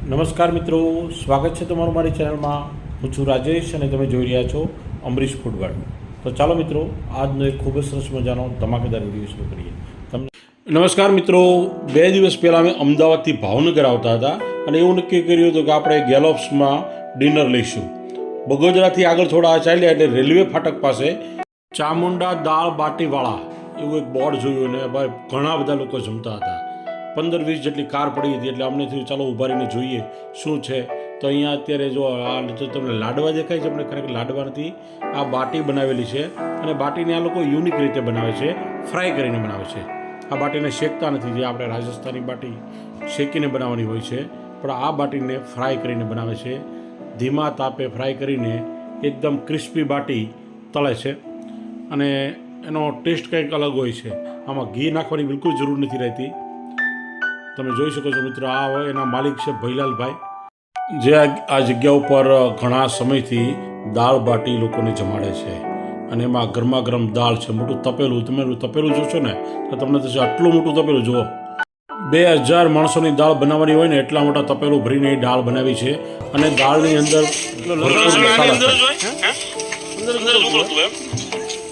નમસ્કાર મિત્રો, સ્વાગત છે તમારું મારી ચેનલમાં. હું છું રાજેશ અને તમે જોઈ રહ્યા છો અમરીશ ફૂડ વર્લ્ડ. તો ચાલો મિત્રો, આજનો એક ખૂબ જ સરસ મજાનો ધમાકેદાર વિડીયો શરૂ કરીએ. નમસ્કાર મિત્રો, 2 દિવસ પહેલાં અમે અમદાવાદથી ભાવનગર આવતા હતા અને એવું નક્કી કર્યું હતું કે આપણે ગેલોપ્સમાં ડિનર લઈશું. બગોદરાથી આગળ થોડા ચાલ્યા એટલે રેલવે ફાટક પાસે ચામુંડા દાળ બાટીવાળા એવું એક બોર્ડ જોયું અને ભાઈ ઘણા બધા લોકો જમતા હતા. 15-20 જેટલી કાર પડી હતી એટલે અમને થયું ચાલો ઊભા રહીને જોઈએ શું છે. તો અહીંયા અત્યારે જો આ જો તમને લાડવા દેખાય છે, આપણે ખરેખર લાડવા નથી, આ બાટી બનાવેલી છે અને બાટીને આ લોકો યુનિક રીતે બનાવે છે, ફ્રાય કરીને બનાવે છે. આ બાટીને શેકતા નથી, જે આપણે રાજસ્થાની બાટી શેકીને બનાવવાની હોય છે, પણ આ બાટીને ફ્રાય કરીને બનાવે છે. ધીમા તાપે ફ્રાય કરીને એકદમ ક્રિસ્પી બાટી તળે છે અને એનો ટેસ્ટ કંઈક અલગ હોય છે. આમાં ઘી નાખવાની બિલકુલ જરૂર નથી રહેતી. તમે જોઈ શકો છો મિત્રો, આ એના માલિક છે ભૈલાલભાઈ, જે આ જગ્યા ઉપર ઘણા સમયથી દાળ બાટી લોકોને જમાડે છે અને એમાં ગરમા ગરમ દાળ છે. મોટું તપેલું, તમે તપેલું જોશો ને તો તમને થશે આટલું મોટું તપેલું. જુઓ, 2000 માણસોની દાળ બનાવવાની હોય ને એટલા મોટા તપેલું ભરીને એ દાળ બનાવી છે અને દાળની અંદર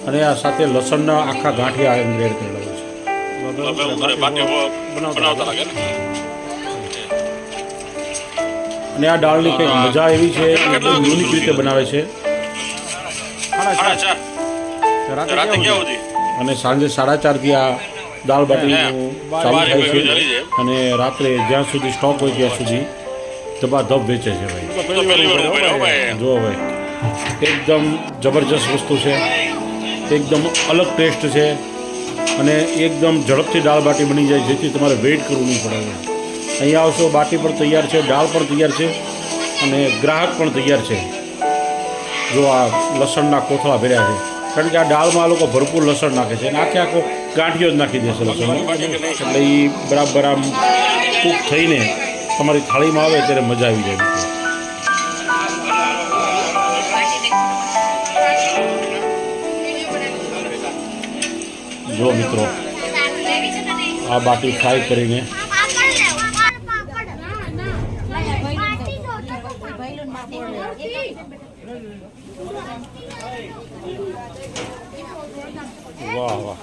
અને આ સાથે લસણના આખા ગાંઠિયા એડ કરેલા હોય છે. અને આ દાળની કંઈક મજા એવી છે, એકદમ યુનિક રીતે બનાવે છે. અને સાંજે 4:30 આ દાળ બાટીનું ચાલુ થાય છે અને રાત્રે જ્યાં સુધી સ્ટોક હોય ત્યાં સુધી ધબાધબ વેચે છે ભાઈ. જુઓ ભાઈ, એકદમ જબરજસ્ત વસ્તુ છે, એકદમ અલગ ટેસ્ટ છે અને એકદમ ઝડપથી દાળ બાટી બની જાય, જેથી તમારે વેઇટ કરવું નહીં પડે. અહીંયા આવશો, બાટી પણ તૈયાર છે, દાળ પણ તૈયાર છે અને ગ્રાહક પણ તૈયાર છે. જો આ લસણના કોથળા ભર્યા છે, કારણ કે આ દાળમાં આ લોકો ભરપૂર લસણ નાખે છે અને આખો ગાંઠિયો જ નાખી દેશે લસણનો, એટલે એ બરાબર આમ કૂક થઈને તમારી થાળીમાં આવે ત્યારે મજા આવી જાય. જો મિત્રો, આ બાટી ફ્રાય કરીને વાહ વાહ,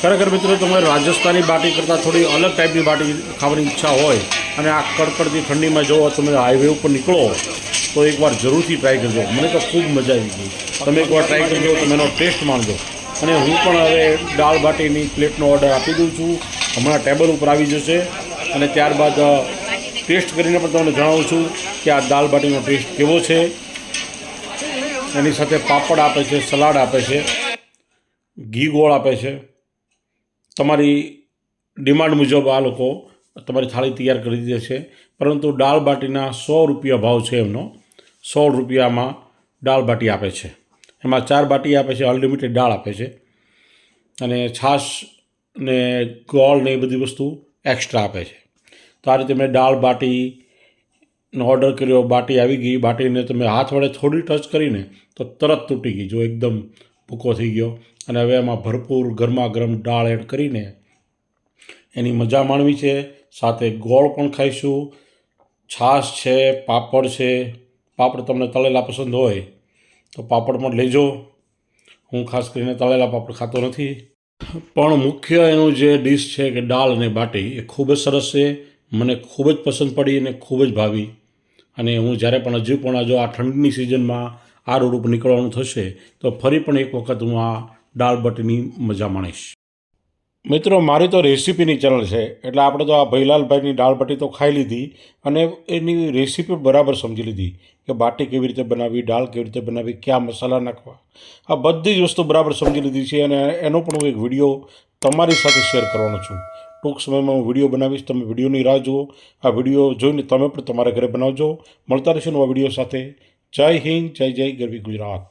ખરેખર મિત્રો, તમારે રાજસ્થાની બાટી કરતાં થોડી અલગ ટાઈપની બાટી ખાવાની ઈચ્છા હોય અને આ કડકડતી ઠંડીમાં જો તમે હાઈવે ઉપર નીકળો તો એકવાર જરૂરથી ટ્રાય કરજો. મને તો ખૂબ મજા આવી ગઈ. તમે એકવાર ટ્રાય કરજો, તમે એનો ટેસ્ટ માણજો. અને હું પણ હવે દાળ બાટીની પ્લેટનો ઓર્ડર આપી દઉં છું. હમણાં ટેબલ ઉપર આવી જશે અને ત્યારબાદ ટેસ્ટ કરીને પણ તમને જણાવું છું કે આ દાળ બાટીનો ટેસ્ટ કેવો છે. એની સાથે પાપડ આપે છે, સલાડ આપે છે, ઘી ગોળ આપે છે. તમારી ડિમાન્ડ મુજબ આ લોકો તમારી થાળી તૈયાર કરી દે છે. પરંતુ દાળ બાટીના 100 રૂપિયા ભાવ છે એમનો. 100 રૂપિયામાં દાળ બાટી આપે છે. એમાં 4 બાટી આપે છે, અનલિમિટેડ દાળ આપે છે અને છાશ ને ગોળ ને એ બધી વસ્તુ એક્સ્ટ્રા આપે છે. તો આ રીતે મેં દાળ બાટીનો ઓર્ડર કર્યો, બાટી આવી ગઈ. બાટીને તમે હાથ વડે થોડી ટચ કરીને તો તરત તૂટી ગઈ. જો એકદમ ભૂકો થઈ ગયો. અને હવે એમાં ભરપૂર ગરમા ગરમ દાળ એડ કરીને એની મજા માણવી છે. સાથે ગોળ પણ ખાઈશું, છાશ છે, પાપડ છે. પાપડ તમને તળેલા પસંદ હોય તો પાપડ પણ લેજો. હું ખાસ કરીને તળેલા પાપડ ખાતો નથી. પણ મુખ્ય એનું જે ડીશ છે કે દાળ અને બાટી, એ ખૂબ જ સરસ છે. મને ખૂબ જ પસંદ પડી અને ખૂબ જ ભાવી. અને હું જ્યારે પણ હજુ પણ જો આ ઠંડીની સિઝનમાં આ રોડ ઉપર નીકળવાનું થશે તો ફરી પણ એક વખત હું આ દાળ બાટીની મજા માણીશ. મિત્રો, મારી તો રેસીપીની ચેનલ છે એટલે આપણે તો આ ભૈલાલભાઈની દાળ બાટી તો ખાઈ લીધી અને એની રેસીપી બરાબર સમજી લીધી કે બાટી કેવી રીતે બનાવવી, દાળ કેવી રીતે બનાવવી, કયા મસાલા નાખવા, આ બધી જ વસ્તુ બરાબર સમજી લીધી છે. અને એનો પણ હું એક વિડીયો તમારી સાથે શેર કરવાનો છું. ટૂંક સમયમાં હું વિડીયો બનાવીશ, તમે વિડીયોની રાહ જુઓ. આ વિડીયો જોઈને તમે પણ તમારા ઘરે બનાવજો. મળતા રહીશું નવા વિડીયો સાથે. જય હિન્દ, જય જય ગરવી ગુજરાત.